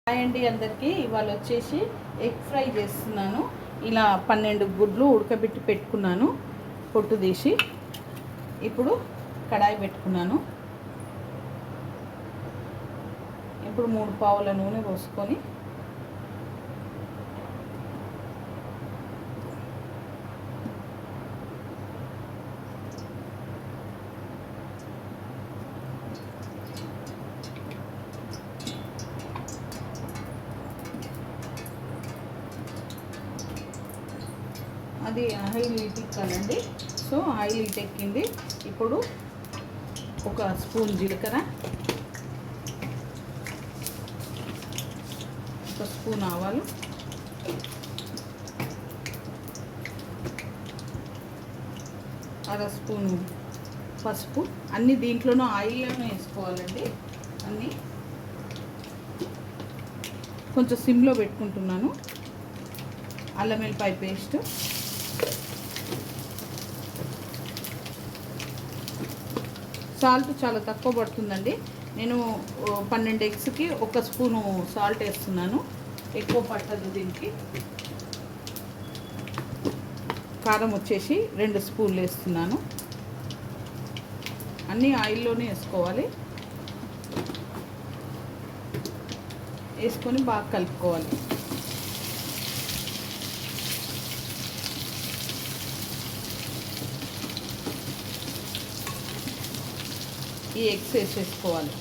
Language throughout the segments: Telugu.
హాయ్ అండి అందరికీ. ఇవాళ వచ్చేసి ఎగ్ ఫ్రై చేస్తున్నాను. ఇలా 12 గుడ్లు ఉడకబెట్టి పెట్టుకున్నాను, పొట్టు తీసి. ఇప్పుడు కడాయి పెట్టుకున్నాను. ఇప్పుడు 3 పావుల నూనె పోసుకొని అది ఆయిల్ ఎక్కాలండి. సో ఆయిల్ ఎక్కింది. ఇప్పుడు ఒక స్పూన్ జీలకర్ర, ఒక స్పూన్ ఆవాలు, అర స్పూను పసుపు. అన్నీ దీంట్లోనూ ఆయిల్లోనే వేసుకోవాలండి. అన్నీ కొంచెం సిమ్లో పెట్టుకుంటున్నాను. అల్లం వెల్లిపాయ పేస్ట్, సాల్ట్ చాలా తక్కువ పడుతుందండి. నేను 12 ఎగ్స్కి 1 స్పూను సాల్ట్ వేస్తున్నాను, ఎక్కువ పట్టదు దీనికి. కారం వచ్చేసి 2 స్పూన్లు వేస్తున్నాను. అన్నీ ఆయిల్లోనే వేసుకోవాలి. వేసుకొని బాగా కలుపుకోవాలి. ఈ ఎగ్స్ వేసేసుకోవాలి.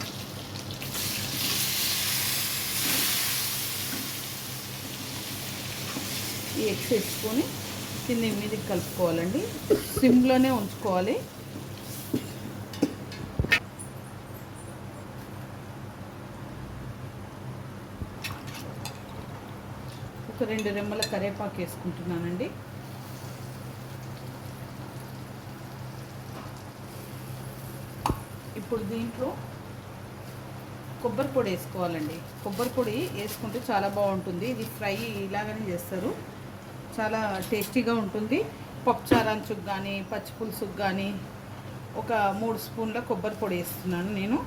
ఈ ఎగ్స్ వేసుకొని కింద మీదకి కలుపుకోవాలండి. సిమ్లోనే ఉంచుకోవాలి. ఒక 2 రెమ్మల కరివేపాకు వేసుకుంటున్నానండి. ఇప్పుడు దీంట్లో కొబ్బరి పొడి వేసుకోవాలండి. కొబ్బరి పొడి వేసుకుంటే చాలా బాగుంటుంది. ఇది ఫ్రై ఇలాగనే చేస్తారు, చాలా టేస్టీగా ఉంటుంది. పప్పుచారు అంచుకు కానీ పచ్చి పులుసుకు కానీ ఒక 3 స్పూన్ల కొబ్బరి పొడి వేస్తున్నాను నేను.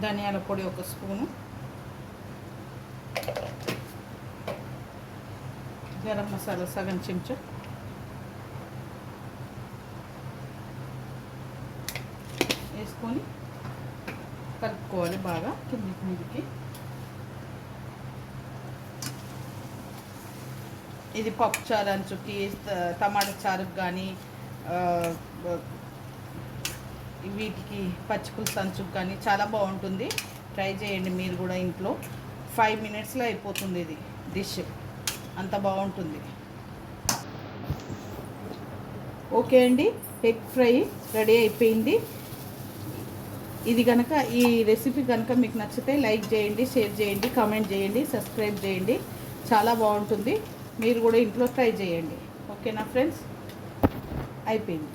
ధనియాల పొడి 1 స్పూను, గరం మసాలా సగం చెంచా, వేసుకొని కలుపుకోవాలి బాగా కిందికి మీదికి. ఇది పప్పు చారు అంచుకి, టమాటా చారుకు కానీ వీటికి పచ్చి పులుసు అంచుకు కానీ చాలా బాగుంటుంది. ట్రై చేయండి మీరు కూడా ఇంట్లో. 5 మినిట్స్లో అయిపోతుంది ఇది డిష్, అంత బాగుంటుంది. ఓకే అండి, ఎగ్ ఫ్రై రెడీ అయిపోయింది. ఇది కనుక ఈ రెసిపీ కనుక మీకు నచ్చితే లైక్ చేయండి, షేర్ చేయండి, కామెంట్ చేయండి, సబ్స్క్రైబ్ చేయండి. చాలా బాగుంటుంది. మీరు కూడా ఇంట్లో ట్రై చేయండి. ఓకేనా ఫ్రెండ్స్? అయిపోయింది.